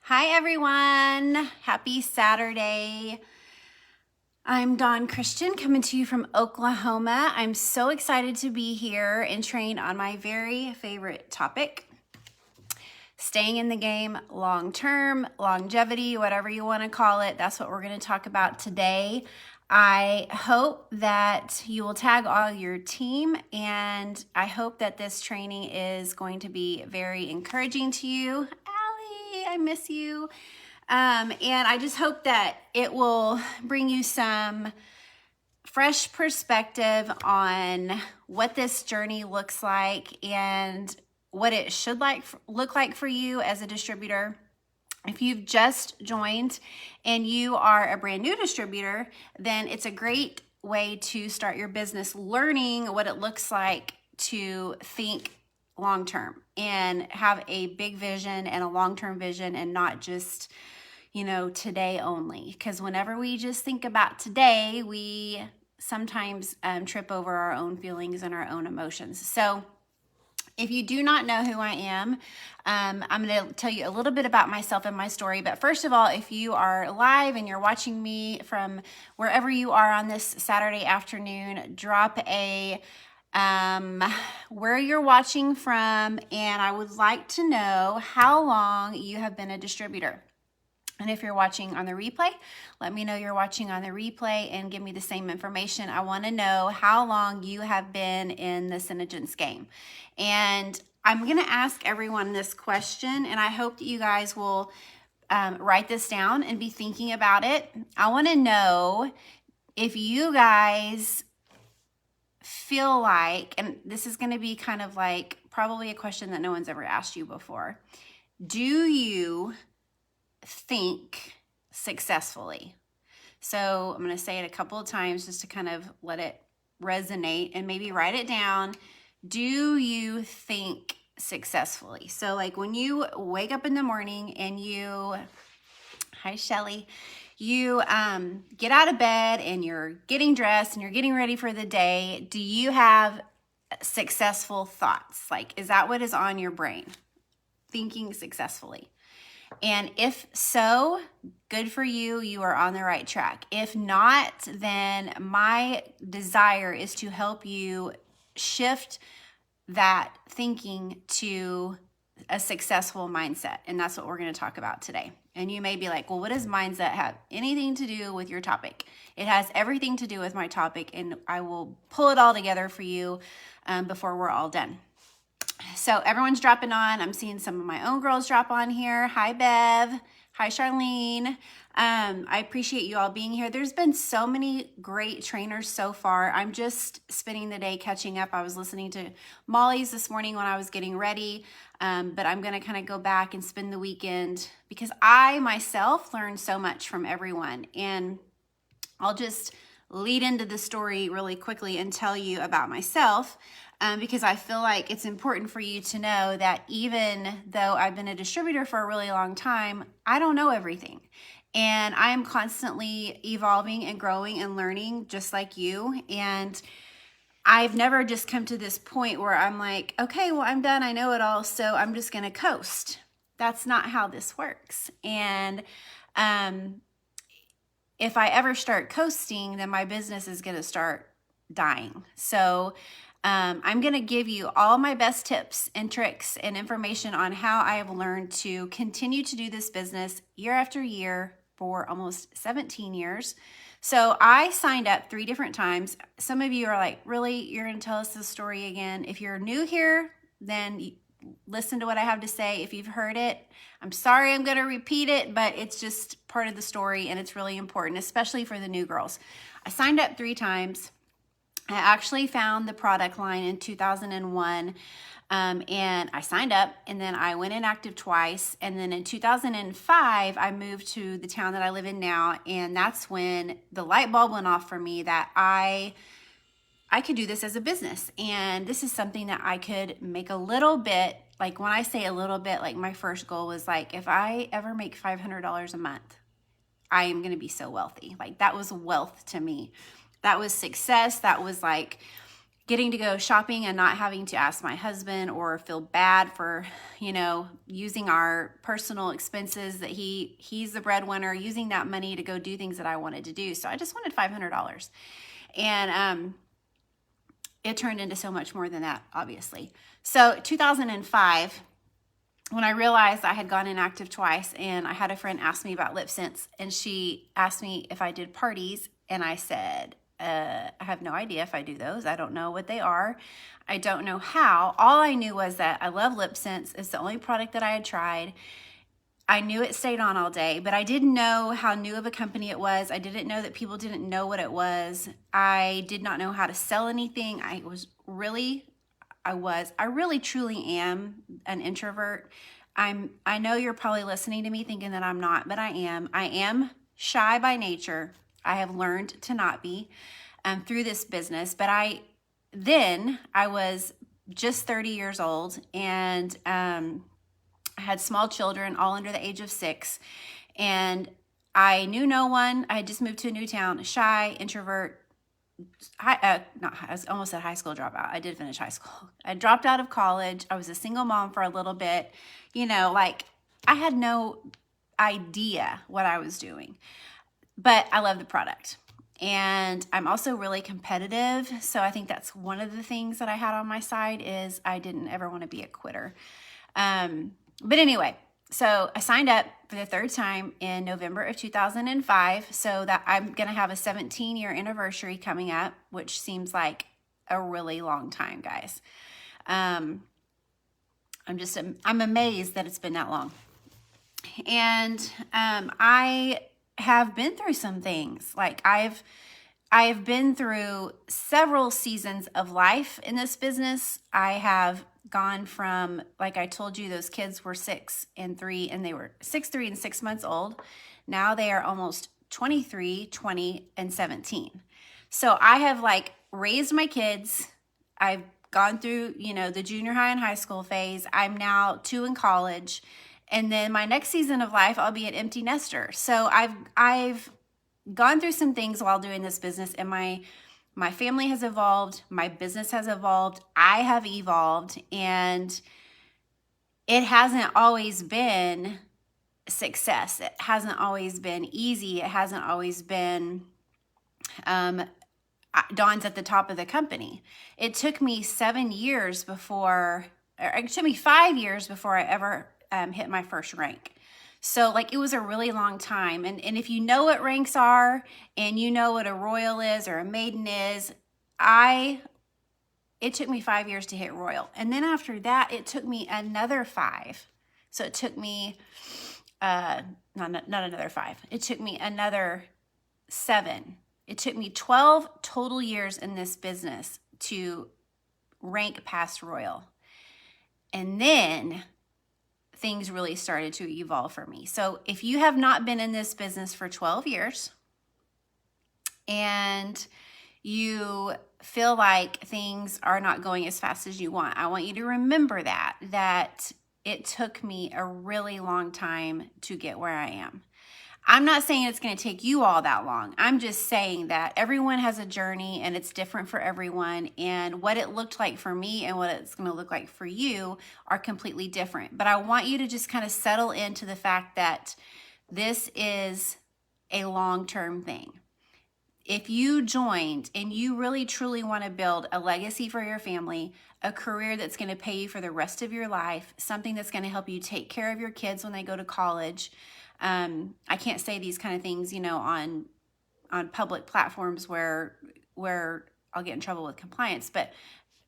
Hi everyone, happy Saturday. I'm Dawn Christian coming to you from Oklahoma. I'm so excited to be here and train on my very favorite topic, staying in the game long term, longevity, whatever you want to call it. That's what we're going to talk about today. I hope that you will tag all your team, and I hope that this training is going to be very encouraging to you. Allie, I miss you. And I just hope that it will bring you some fresh perspective on what this journey looks like and what it should look like for you as a distributor. If you've just joined and you are a brand new distributor, then it's a great way to start your business learning what it looks like to think long term and have a big vision and a long-term vision and not just, today only. Because whenever we just think about today, we sometimes trip over our own feelings and our own emotions. So if you do not know who I am, I'm going to tell you a little bit about myself and my story. But first of all, if you are live and you're watching me from wherever you are on this Saturday afternoon, drop a where you're watching from, and I would like to know how long you have been a distributor. And if you're watching on the replay, let me know you're watching on the replay and give me the same information. I want to know how long you have been in the Synergence game. And I'm going to ask everyone this question, and I hope that you guys will write this down and be thinking about it. I want to know if you guys feel like, and this is going to be kind of like probably a question that no one's ever asked you before. Do you think successfully? So I'm going to say it a couple of times just to kind of let it resonate and maybe write it down. Do you think successfully? So like when you wake up in the morning and hi Shelly, you get out of bed and you're getting dressed and you're getting ready for the day, do you have successful thoughts? Like, is that what is on your brain? Thinking successfully. And if so, good for you, you are on the right track. If not, then my desire is to help you shift that thinking to a successful mindset. And that's what we're going to talk about today. And you may be like, well, what does mindset have anything to do with your topic? It has everything to do with my topic, and I will pull it all together for you before we're all done. So everyone's dropping on. I'm seeing some of my own girls drop on here. Hi, Bev. Hi, Charlene. I appreciate you all being here. There's been so many great trainers so far. I'm just spending the day catching up. I was listening to Molly's this morning when I was getting ready, but I'm going to kind of go back and spend the weekend because I myself learned so much from everyone. And I'll just lead into the story really quickly and tell you about myself. Because I feel like it's important for you to know that even though I've been a distributor for a really long time, I don't know everything. And I am constantly evolving and growing and learning just like you. And I've never just come to this point where I'm like, okay, well, I'm done. I know it all. So I'm just going to coast. That's not how this works. And if I ever start coasting, then my business is going to start dying. So I'm going to give you all my best tips and tricks and information on how I have learned to continue to do this business year after year for almost 17 years. So I signed up 3 different times. Some of you are like, really? You're going to tell us this story again? If you're new here, then listen to what I have to say. If you've heard it, I'm sorry I'm going to repeat it, but it's just part of the story and it's really important, especially for the new girls. I signed up 3 times. I actually found the product line in 2001, and I signed up, and then I went inactive twice, and then in 2005, I moved to the town that I live in now, and that's when the light bulb went off for me that I could do this as a business, and this is something that I could make a little bit. Like when I say a little bit, like my first goal was like, if I ever make $500 a month, I am going to be so wealthy. Like that was wealth to me. That was success. That was like, getting to go shopping and not having to ask my husband or feel bad for, using our personal expenses that he's the breadwinner, using that money to go do things that I wanted to do. So I just wanted $500. And it turned into so much more than that, obviously. So 2005, when I realized I had gone inactive twice, and I had a friend ask me about lip syncs, and she asked me if I did parties, and I said, I have no idea if I do those. I don't know what they are. I don't know how. All I knew was that I love lip syncs. It's the only product that I had tried. I knew it stayed on all day, but I didn't know how new of a company it was. I didn't know that people didn't know what it was. I did not know how to sell anything. I really truly am an introvert. I know you're probably listening to me thinking that I'm not, but I am. I am shy by nature. I have learned to not be through this business, but I was just 30 years old, and I had small children, all under the age of 6, and I knew no one. I had just moved to a new town, shy, introvert. I almost said high school dropout. I did finish high school. I dropped out of college. I was a single mom for a little bit. I had no idea what I was doing, but I love the product. And I'm also really competitive. So I think that's one of the things that I had on my side, is I didn't ever want to be a quitter. But anyway, so I signed up for the 3rd time in November of 2005. So that I'm going to have a 17-year anniversary coming up, which seems like a really long time, guys. I'm amazed that it's been that long. And I have been through some things. Like I have been through several seasons of life in this business. I have gone from, like I told you, those kids were 6 and 3, and they were 6, 3, and 6 months old. Now they are almost 23, 20, and 17. So I have raised my kids. I've gone through, the junior high and high school phase. I'm now 2 in college. And then my next season of life, I'll be an empty nester. So I've gone through some things while doing this business, and my family has evolved, my business has evolved, I have evolved, and it hasn't always been success. It hasn't always been easy. It hasn't always been Dawn's at the top of the company. It took me 5 years before I ever hit my first rank. So it was a really long time. And if you know what ranks are, and you know what a royal is or a maiden is, it took me 5 years to hit royal. And then after that, it took me another 5. So it took me, not another 5. It took me another 7. It took me 12 total years in this business to rank past royal. And then things really started to evolve for me. So if you have not been in this business for 12 years and you feel like things are not going as fast as you want, I want you to remember that it took me a really long time to get where I am. I'm not saying it's going to take you all that long. I'm just saying that everyone has a journey, and it's different for everyone. And what it looked like for me and what it's going to look like for you are completely different. But I want you to just kind of settle into the fact that this is a long-term thing. If you joined and you really truly want to build a legacy for your family, a career that's going to pay you for the rest of your life, something that's going to help you take care of your kids when they go to college. I can't say these kind of things, on public platforms where I'll get in trouble with compliance, but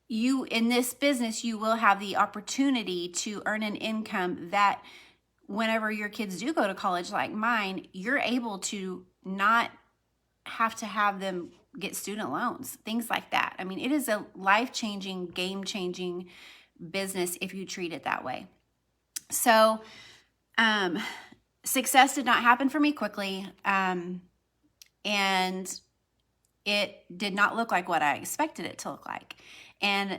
you, in this business, you will have the opportunity to earn an income that whenever your kids do go to college like mine, you're able to not have to have them get student loans, things like that. I mean, it is a life-changing, game-changing business if you treat it that way. So, success did not happen for me quickly, and it did not look like what I expected it to look like. And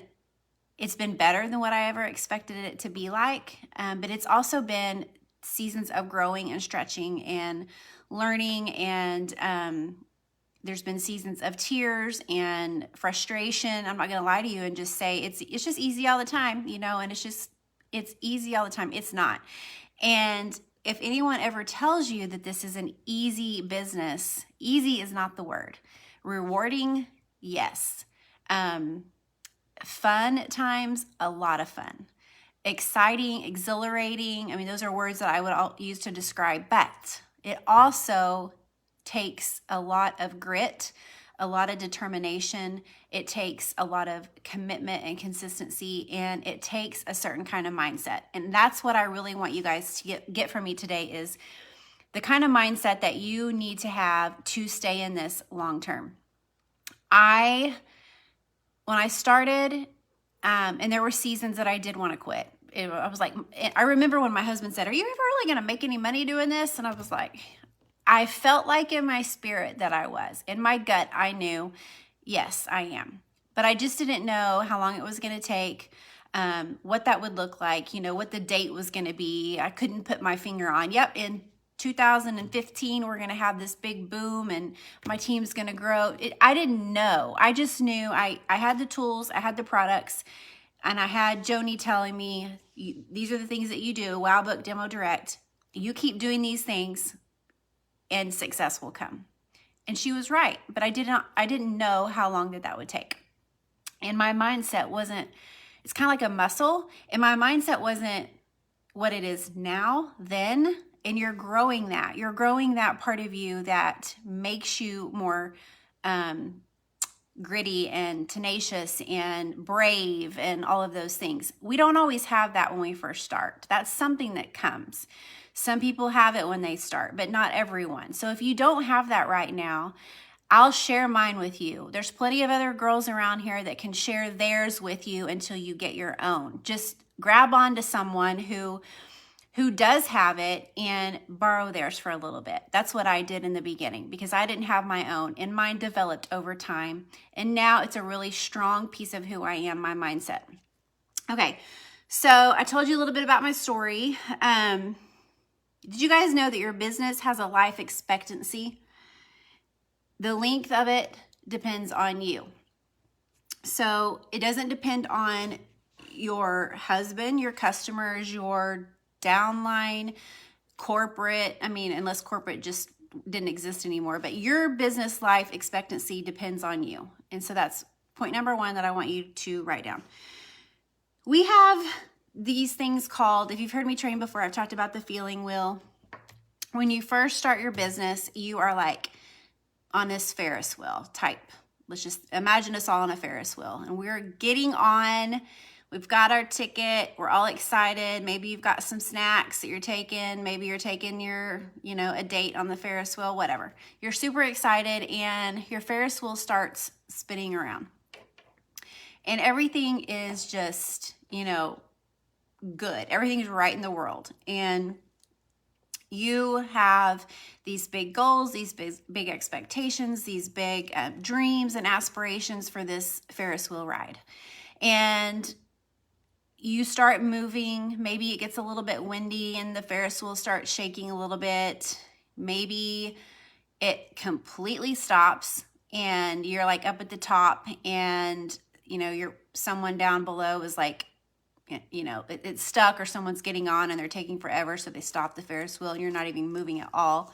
it's been better than what I ever expected it to be like, but it's also been seasons of growing and stretching and learning and There's been seasons of tears and frustration. I'm not going to lie to you and just say it's just easy all the time, and it's easy all the time. It's not. And if anyone ever tells you that this is an easy business, easy is not the word. Rewarding, yes. Fun times, a lot of fun. Exciting, exhilarating. I mean, those are words that I would use to describe, but it also takes a lot of grit, a lot of determination. It takes a lot of commitment and consistency, and it takes a certain kind of mindset. And that's what I really want you guys to get from me today, is the kind of mindset that you need to have to stay in this long term. When I started, and there were seasons that I did want to quit. I was like, I remember when my husband said, "Are you ever really going to make any money doing this?" And I was like, I felt like in my spirit that I was. In my gut, I knew, yes, I am. But I just didn't know how long it was going to take, what that would look like, what the date was going to be. I couldn't put my finger on, yep, in 2015, we're going to have this big boom and my team's going to grow. I didn't know. I just knew I had the tools, I had the products, and I had Joni telling me, these are the things that you do, Wow Book, Demo Direct. You keep doing these things and success will come. And she was right, but I didn't know how long that would take. And my mindset wasn't, it's kind of like a muscle, and my mindset wasn't what it is now, then. And you're growing that part of you that makes you more gritty and tenacious and brave and all of those things. We don't always have that when we first start. That's something that comes. Some people have it when they start, but not everyone. So if you don't have that right now, I'll share mine with you. There's plenty of other girls around here that can share theirs with you until you get your own. Just grab onto someone who does have it and borrow theirs for a little bit. That's what I did in the beginning because I didn't have my own, and mine developed over time. And now it's a really strong piece of who I am, my mindset. Okay, so I told you a little bit about my story. Did you guys know that your business has a life expectancy? The length of it depends on you. So it doesn't depend on your husband, your customers, your downline, corporate. I mean, unless corporate just didn't exist anymore, but your business life expectancy depends on you. And so that's point number one that I want you to write down. We have these things called, if you've heard me train before, I've talked about the feeling wheel. When you first start your business, you are like on this Ferris wheel type. Let's just imagine us all on a Ferris wheel, and we're getting on. We've got our ticket. We're all excited. Maybe you've got some snacks that you're taking. Maybe you're taking your, a date on the Ferris wheel, whatever. You're super excited and your Ferris wheel starts spinning around. And everything is just, good. Everything's right in the world. And you have these big goals, these big expectations, these big dreams and aspirations for this Ferris wheel ride. And you start moving. Maybe it gets a little bit windy and the Ferris wheel starts shaking a little bit. Maybe it completely stops and you're like up at the top, and you're someone down below is like, it's stuck, or someone's getting on and they're taking forever, so they stop the Ferris wheel and you're not even moving at all.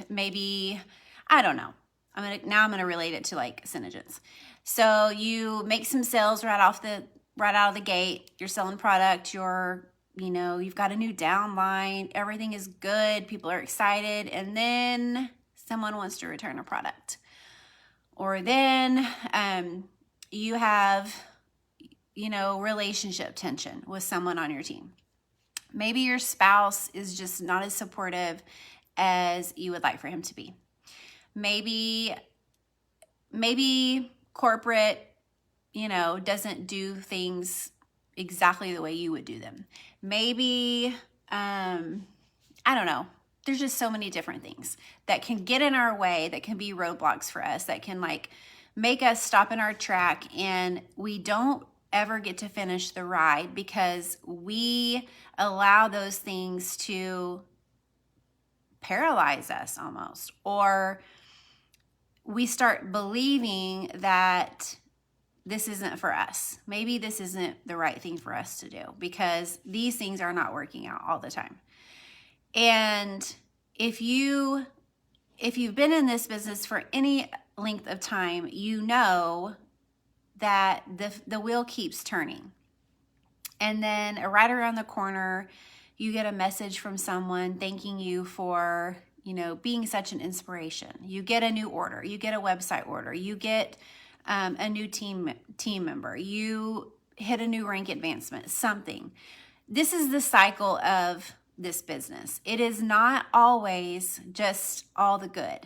Maybe, I don't know. I'm gonna relate it to like synergies. So you make some sales right out of the gate. You're selling product. You've got a new downline. Everything is good. People are excited, and then someone wants to return a product, or then you have relationship tension with someone on your team. Maybe your spouse is just not as supportive as you would like for him to be. Maybe corporate, doesn't do things exactly the way you would do them. Maybe, I don't know. There's just so many different things that can get in our way, that can be roadblocks for us, that can make us stop in our track, and we don't ever get to finish the ride because we allow those things to paralyze us almost, or we start believing that this isn't for us. Maybe this isn't the right thing for us to do because these things are not working out all the time. And if you've been in this business for any length of time, you know that the wheel keeps turning. And then right around the corner, you get a message from someone thanking you for, being such an inspiration. You get a new order, you get a website order, you get a new team member, you hit a new rank advancement, something. This is the cycle of this business. It is not always just all the good.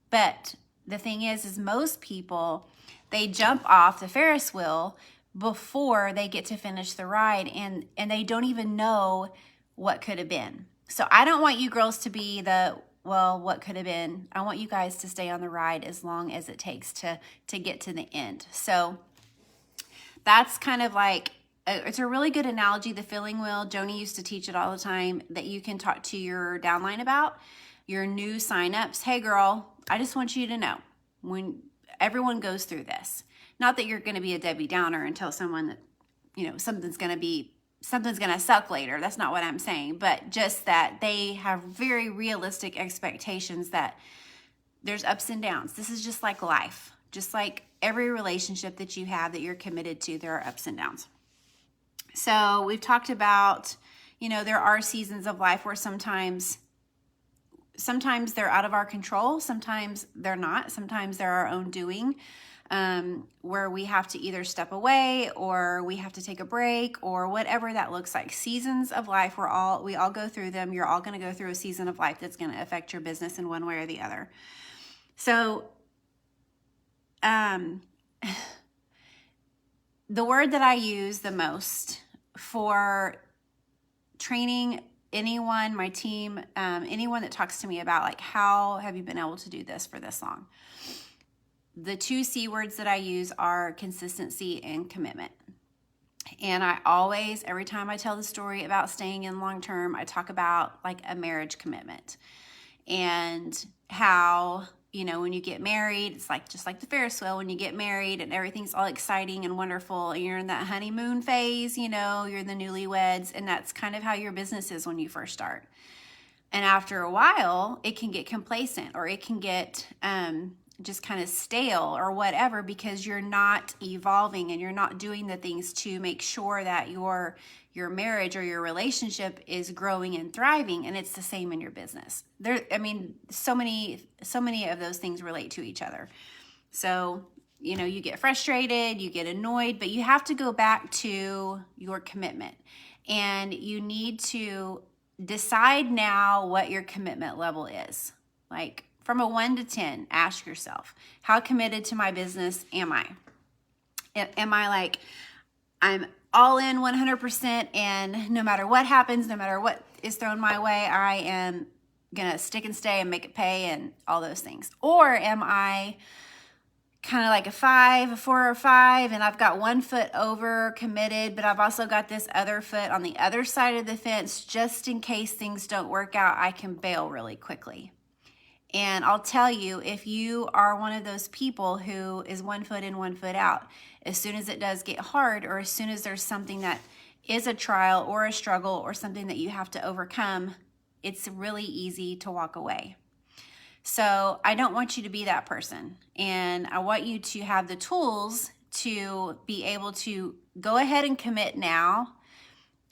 But the thing is most people, they jump off the Ferris wheel before they get to finish the ride, and they don't even know what could have been. So I don't want you girls to be what could have been. I want you guys to stay on the ride as long as it takes to get to the end. So that's kind of like, it's a really good analogy, the filling wheel. Joni used to teach it all the time, that you can talk to your downline about your new signups. Hey girl, I just want you to know, when everyone goes through this, not that you're going to be a Debbie Downer and tell someone that, something's going to suck later. That's not what I'm saying, but just that they have very realistic expectations that there's ups and downs. This is just like life. Just like every relationship that you have that you're committed to, there are ups and downs. So we've talked about, there are seasons of life where sometimes they're out of our control. Sometimes they're not. Sometimes they're our own doing. Where we have to either step away or we have to take a break or whatever that looks like. Seasons of life, we all go through them. You're all going to go through a season of life that's going to affect your business in one way or the other. So, the word that I use the most for training anyone, my team, anyone that talks to me about like, how have you been able to do this for this long? The 2 C words that I use are consistency and commitment. And I always, every time I tell the story about staying in long term, I talk about like a marriage commitment and how, when you get married, it's like just like the Ferris wheel. When you get married and everything's all exciting and wonderful, and you're in that honeymoon phase, you're the newlyweds, and that's kind of how your business is when you first start. And after a while, it can get complacent, or it can get just kind of stale or whatever, because you're not evolving and you're not doing the things to make sure that your marriage or your relationship is growing and thriving. And it's the same in your business. So many of those things relate to each other. So, you get frustrated, you get annoyed, but you have to go back to your commitment, and you need to decide now what your commitment level is. Like, from a 1 to 10, ask yourself, how committed to my business am I? Am I like, I'm all in 100%, and no matter what happens, no matter what is thrown my way, I am going to stick and stay and make it pay and all those things? Or am I kind of like a 4 or 5, and I've got 1 foot over committed, but I've also got this other foot on the other side of the fence, just in case things don't work out, I can bail really quickly. And I'll tell you, if you are one of those people who is 1 foot in, 1 foot out, as soon as it does get hard, or as soon as there's something that is a trial or a struggle or something that you have to overcome, it's really easy to walk away. So I don't want you to be that person. And I want you to have the tools to be able to go ahead and commit now,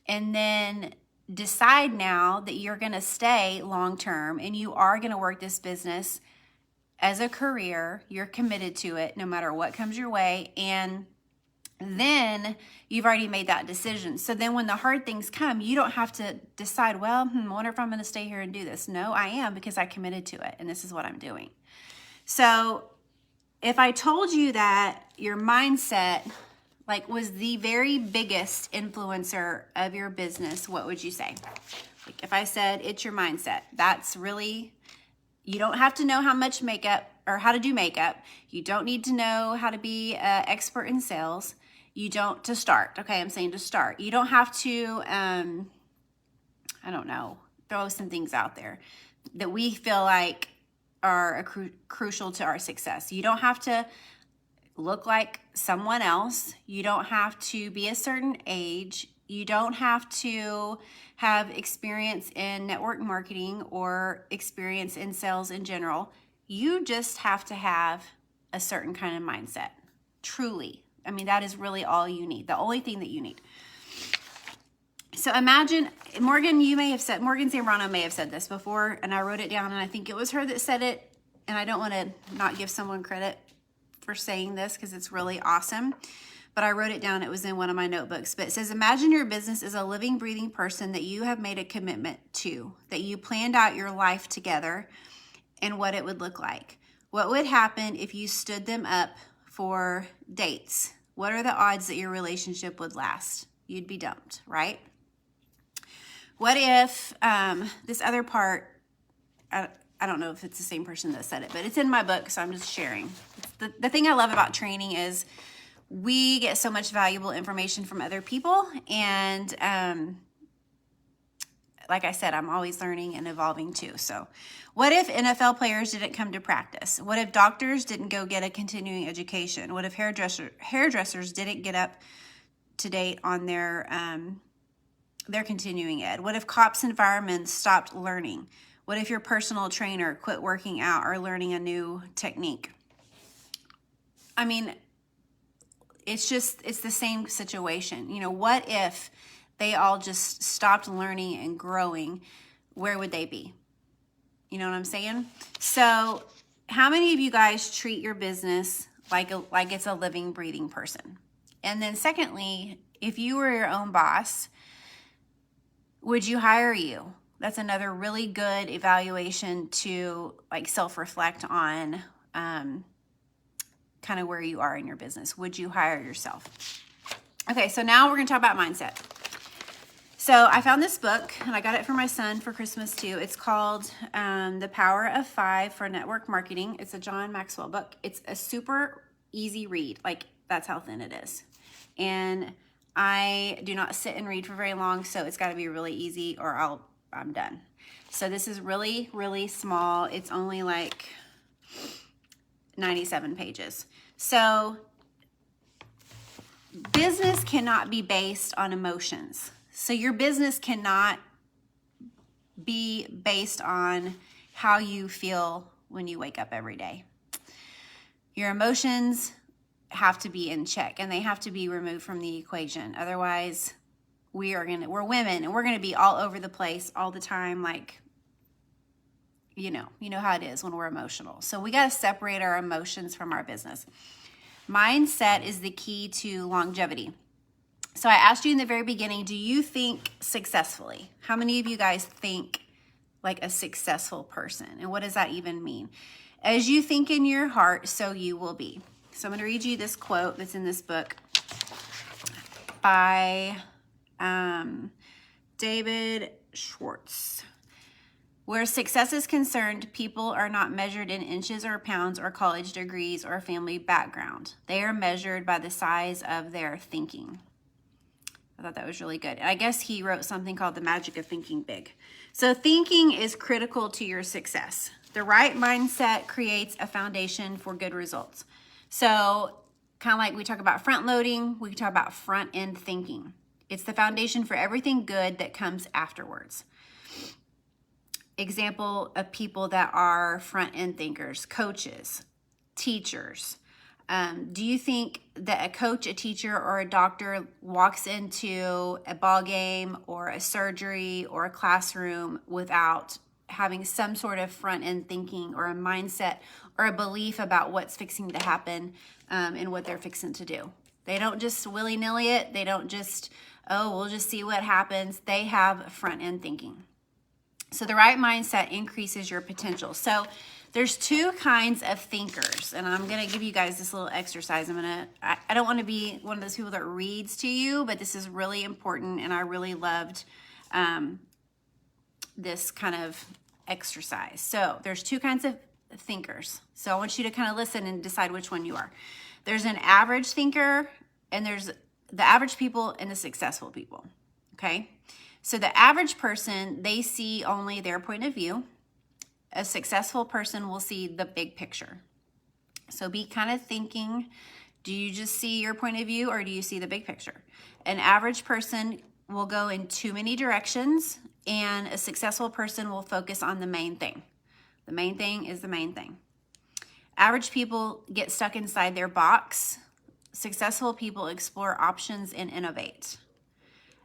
and then decide now that you're going to stay long term and you are going to work this business as a career. You're committed to it no matter what comes your way. And then you've already made that decision. So then when the hard things come, you don't have to decide, I wonder if I'm going to stay here and do this. No, I am, because I committed to it and this is what I'm doing. So if I told you that your mindset was the very biggest influencer of your business, what would you say? Like if I said it's your mindset, that's really, you don't have to know how much makeup or how to do makeup. You don't need to know how to be an expert in sales. You don't, to start, okay, I'm saying to start. You don't have to, I don't know, throw some things out there that we feel like are crucial to our success. You don't have to look like someone else. You don't have to be a certain age. You don't have to have experience in network marketing or experience in sales in general. You just have to have a certain kind of mindset. Truly. I mean, that is really all you need. The only thing that you need. So imagine, Morgan Zambrano may have said this before, and I wrote it down, and I think it was her that said it, and I don't want to not give someone credit for saying this because it's really awesome, but I wrote it down. It was in one of my notebooks, but it says, imagine your business is a living, breathing person that you have made a commitment to, that you planned out your life together and what it would look like. What would happen if you stood them up for dates? What are the odds that your relationship would last? You'd be dumped, right? What if this other part, I don't know if it's the same person that said it, but it's in my book, so I'm just sharing. The thing I love about training is we get so much valuable information from other people, and like I said, I'm always learning and evolving too. So what if NFL players didn't come to practice? What if doctors didn't go get a continuing education? What if hairdressers didn't get up to date on their continuing ed? What if cops and firemen stopped learning? What if your personal trainer quit working out or learning a new technique? I mean, it's the same situation. You know, what if they all just stopped learning and growing? Where would they be? You know what I'm saying? So how many of you guys treat your business like it's a living, breathing person? And then secondly, if you were your own boss, would you hire you? That's another really good evaluation to like self-reflect on kind of where you are in your business. Would you hire yourself? Okay, so now we're going to talk about mindset. So I found this book, and I got it for my son for Christmas too. It's called The Power of Five for Network Marketing. It's a John Maxwell book. It's a super easy read. Like, that's how thin it is. And I do not sit and read for very long, so it's got to be really easy or I'm done. So this is really, really small. It's only like 97 pages. So business cannot be based on emotions. So your business cannot be based on how you feel when you wake up every day. Your emotions have to be in check, and they have to be removed from the equation. Otherwise, we're women, and we're gonna be all over the place all the time, like, you know how it is when we're emotional. So we gotta separate our emotions from our business. Mindset is the key to longevity. So I asked you in the very beginning, do you think successfully? How many of you guys think like a successful person? And what does that even mean? As you think in your heart, so you will be. So I'm going to read you this quote that's in this book by David Schwartz. Where success is concerned, people are not measured in inches or pounds or college degrees or family background. They are measured by the size of their thinking. I thought that was really good. I guess he wrote something called The Magic of Thinking Big. So thinking is critical to your success. The right mindset creates a foundation for good results. So kind of like we talk about front loading, we talk about front end thinking. It's the foundation for everything good that comes afterwards. Example of people that are front end thinkers: coaches, teachers. Do you think that a coach, a teacher, or a doctor walks into a ball game or a surgery or a classroom without having some sort of front end thinking or a mindset or a belief about what's fixing to happen and what they're fixing to do? They don't just willy-nilly it. They don't just, we'll just see what happens. They have front end thinking. So the right mindset increases your potential. So there's two kinds of thinkers, and I'm going to give you guys this little exercise. I don't want to be one of those people that reads to you, but this is really important, and I really loved this kind of exercise. So there's two kinds of thinkers. So I want you to kind of listen and decide which one you are. There's an average thinker, and there's the average people and the successful people, okay? So the average person, they see only their point of view. A successful person will see the big picture. So be kind of thinking, do you just see your point of view or do you see the big picture? An average person will go in too many directions, and a successful person will focus on the main thing. The main thing is the main thing. Average people get stuck inside their box. Successful people explore options and innovate.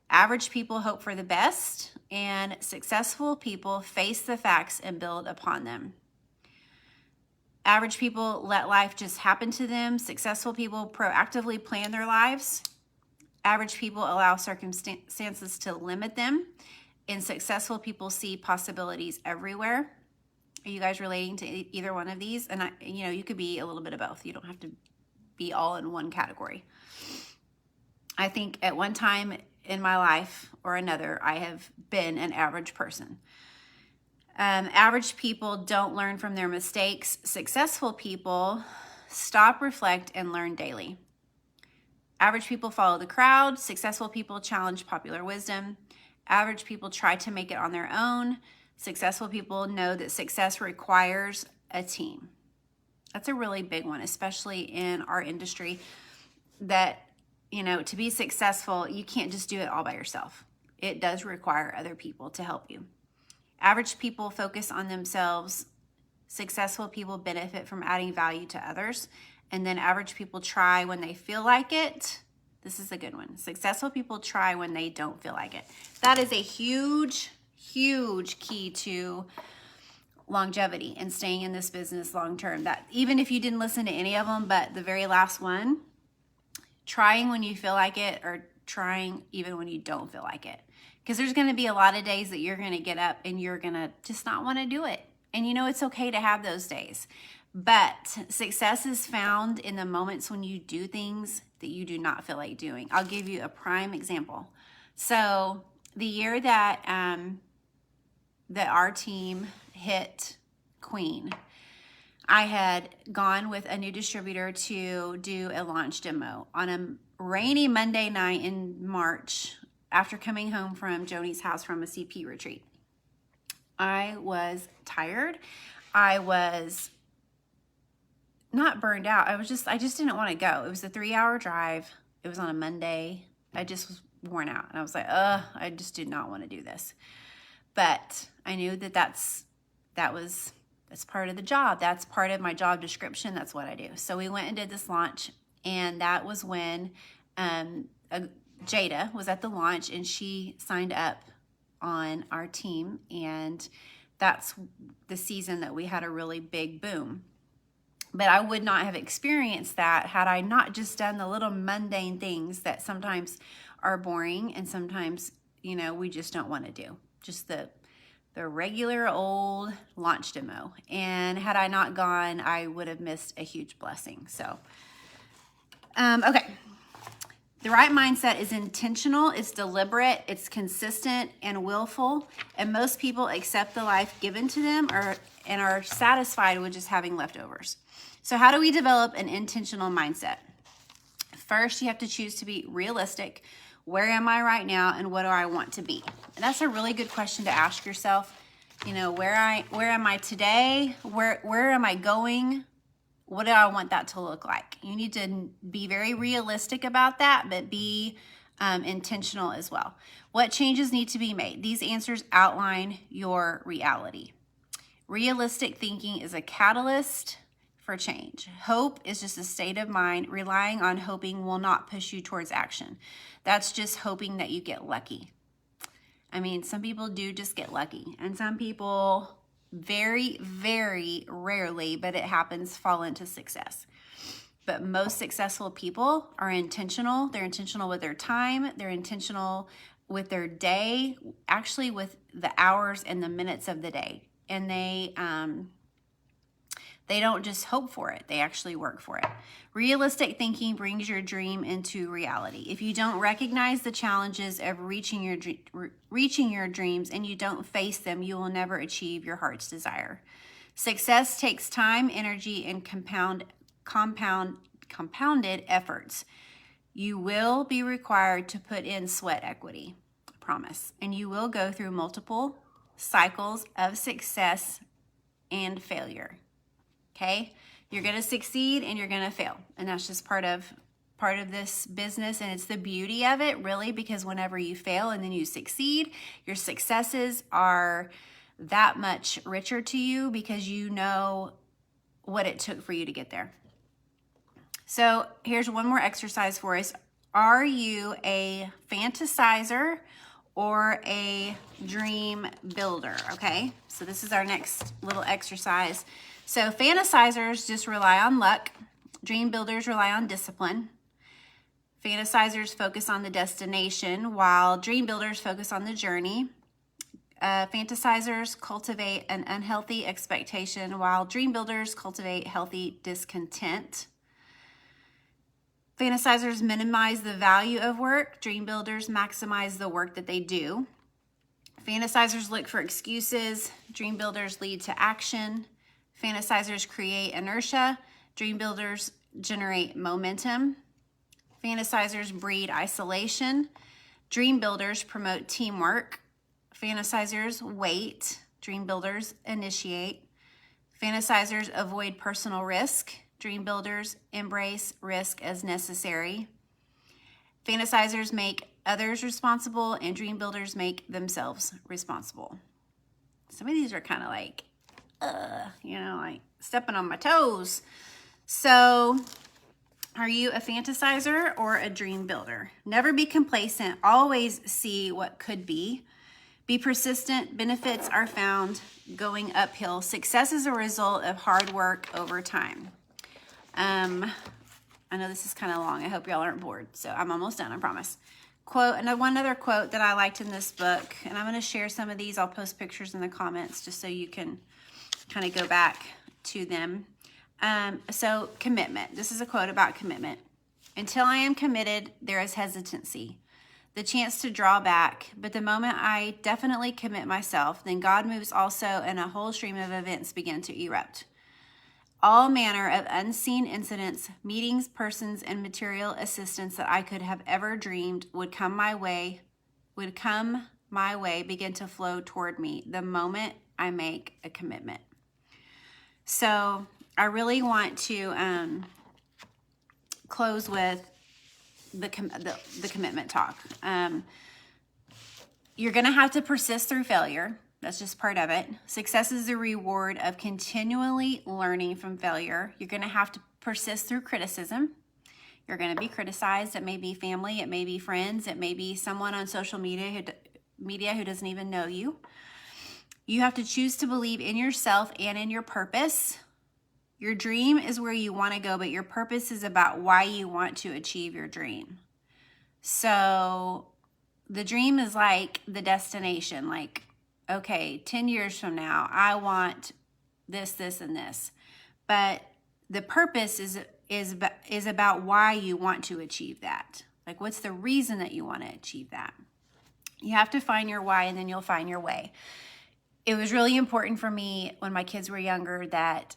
Average people hope for the best, and successful people face the facts and build upon them. Average people let life just happen to them. Successful people proactively plan their lives. Average people allow circumstances to limit them, and successful people see possibilities everywhere. Are you guys relating to either one of these? And you could be a little bit of both. You don't have to be all in one category. I think at one time in my life or another, I have been an average person. Average people don't learn from their mistakes. Successful people stop, reflect, and learn daily. Average people follow the crowd. Successful people challenge popular wisdom. Average people try to make it on their own. Successful people know that success requires a team. That's a really big one, especially in our industry, that, to be successful, you can't just do it all by yourself. It does require other people to help you. Average people focus on themselves. Successful people benefit from adding value to others. And then average people try when they feel like it. This is a good one. Successful people try when they don't feel like it. That is a huge, huge key to longevity and staying in this business long term. That even if you didn't listen to any of them, but the very last one, trying when you feel like it, or trying even when you don't feel like it. Because there's going to be a lot of days that you're going to get up and you're going to just not want to do it. And it's okay to have those days. But success is found in the moments when you do things that you do not feel like doing. I'll give you a prime example. So the year that our team hit Queen, I had gone with a new distributor to do a launch demo on a rainy Monday night in March after coming home from Joni's house from a CP retreat. I was tired. I was not burned out. I just didn't want to go. It was a 3-hour drive. It was on a Monday. I just was worn out. And I was like, I just did not want to do this. But I knew that's part of the job. That's part of my job description. That's what I do. So we went and did this launch. And that was when Jada was at the launch, and she signed up on our team. And that's the season that we had a really big boom. But I would not have experienced that had I not just done the little mundane things that sometimes are boring and sometimes, we just don't want to do. Just the regular old launch demo. And had I not gone, I would have missed a huge blessing. So, okay. The right mindset is intentional, it's deliberate, it's consistent and willful. And most people accept the life given to them and are satisfied with just having leftovers. So how do we develop an intentional mindset? First, you have to choose to be realistic. Where am I right now, and what do I want to be? And that's a really good question to ask yourself. Where am I today? Where am I going? What do I want that to look like? You need to be very realistic about that, but be intentional as well. What changes need to be made? These answers outline your reality. Realistic thinking is a catalyst for change. Hope is just a state of mind. Relying on hoping will not push you towards action. That's just hoping that you get lucky. I mean, some people do just get lucky, and some people very, very rarely, but it happens, fall into success. But most successful people are intentional. They're intentional with their time. They're intentional with their day, actually with the hours and the minutes of the day. And they don't just hope for it. They actually work for it. Realistic thinking brings your dream into reality. If you don't recognize the challenges of reaching your dreams and you don't face them, you will never achieve your heart's desire. Success takes time, energy, and compounded efforts. You will be required to put in sweat equity. promise. And you will go through multiple cycles of success and failure. Okay? You're going to succeed and you're going to fail. And that's just part of this business, and it's the beauty of it, really, because whenever you fail and then you succeed, your successes are that much richer to you because you know what it took for you to get there. So here's one more exercise for us. Are you a fantasizer or a dream builder? Okay, so this is our next little exercise. So fantasizers just rely on luck. Dream builders rely on discipline. Fantasizers focus on the destination, while dream builders focus on the journey. Fantasizers cultivate an unhealthy expectation, while dream builders cultivate healthy discontent. Fantasizers minimize the value of work. Dream builders maximize the work that they do. Fantasizers look for excuses. Dream builders lead to action. Fantasizers create inertia. Dream builders generate momentum. Fantasizers breed isolation. Dream builders promote teamwork. Fantasizers wait. Dream builders initiate. Fantasizers avoid personal risk. Dream builders embrace risk as necessary. Fantasizers make others responsible, and dream builders make themselves responsible. Some of these are kind of like, like stepping on my toes. So, are you a fantasizer or a dream builder? Never be complacent. Always see what could be. Be persistent. Benefits are found going uphill. Success is a result of hard work over time. I know this is kind of long. I hope y'all aren't bored. So I'm almost done, I promise. Quote, and one other quote that I liked in this book, and I'm going to share some of these. I'll post pictures in the comments just so you can kind of go back to them. So commitment. This is a quote about commitment. Until I am committed, there is hesitancy, the chance to draw back. But the moment I definitely commit myself, then God moves also, and a whole stream of events begin to erupt. All manner of unseen incidents, meetings, persons, and material assistance that I could have ever dreamed would come my way, begin to flow toward me the moment I make a commitment. So I really want to close with the commitment talk. You're going to have to persist through failure. That's just part of it. Success is the reward of continually learning from failure. You're going to have to persist through criticism. You're going to be criticized. It may be family. It may be friends. It may be someone on social media who doesn't even know you. You have to choose to believe in yourself and in your purpose. Your dream is where you want to go, but your purpose is about why you want to achieve your dream. So the dream is like the destination. Like, okay, 10 years from now, I want this, this, and this. But the purpose is about why you want to achieve that. Like, what's the reason that you want to achieve that? You have to find your why, and then you'll find your way. It was really important for me when my kids were younger that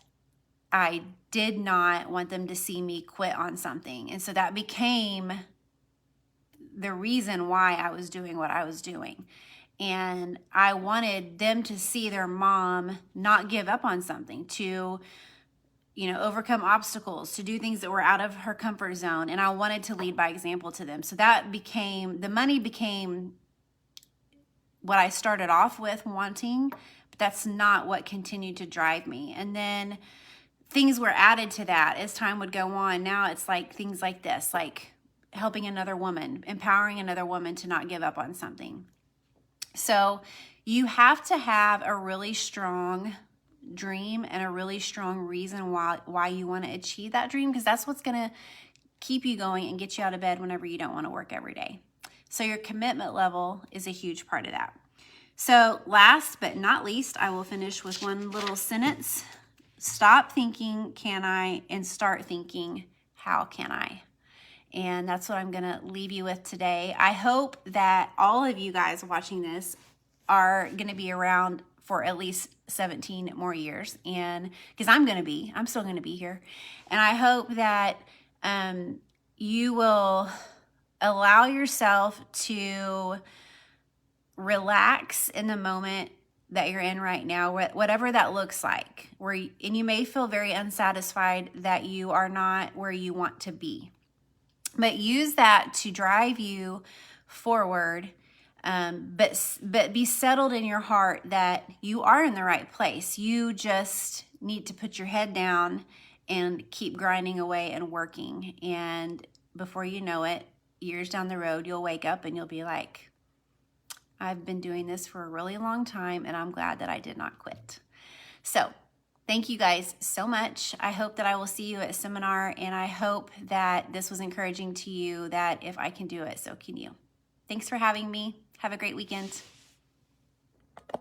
I did not want them to see me quit on something. And so that became the reason why I was doing what I was doing. And I wanted them to see their mom not give up on something, to, overcome obstacles, to do things that were out of her comfort zone. And I wanted to lead by example to them. So the money became what I started off with wanting, but that's not what continued to drive me. And then things were added to that as time would go on. Now it's like things like this, like helping another woman, empowering another woman to not give up on something. So you have to have a really strong dream and a really strong reason why you want to achieve that dream, because that's what's going to keep you going and get you out of bed whenever you don't want to work every day. So your commitment level is a huge part of that. So last but not least, I will finish with one little sentence. Stop thinking, can I, and start thinking, how can I? And that's what I'm going to leave you with today. I hope that all of you guys watching this are going to be around for at least 17 more years. And because I'm still going to be here. And I hope that you will allow yourself to relax in the moment that you're in right now, whatever that looks like, and you may feel very unsatisfied that you are not where you want to be. But use that to drive you forward, but be settled in your heart that you are in the right place. You just need to put your head down and keep grinding away and working. And before you know it, years down the road, you'll wake up and you'll be like, I've been doing this for a really long time, and I'm glad that I did not quit. So thank you guys so much. I hope that I will see you at seminar, and I hope that this was encouraging to you, that if I can do it, so can you. Thanks for having me. Have a great weekend.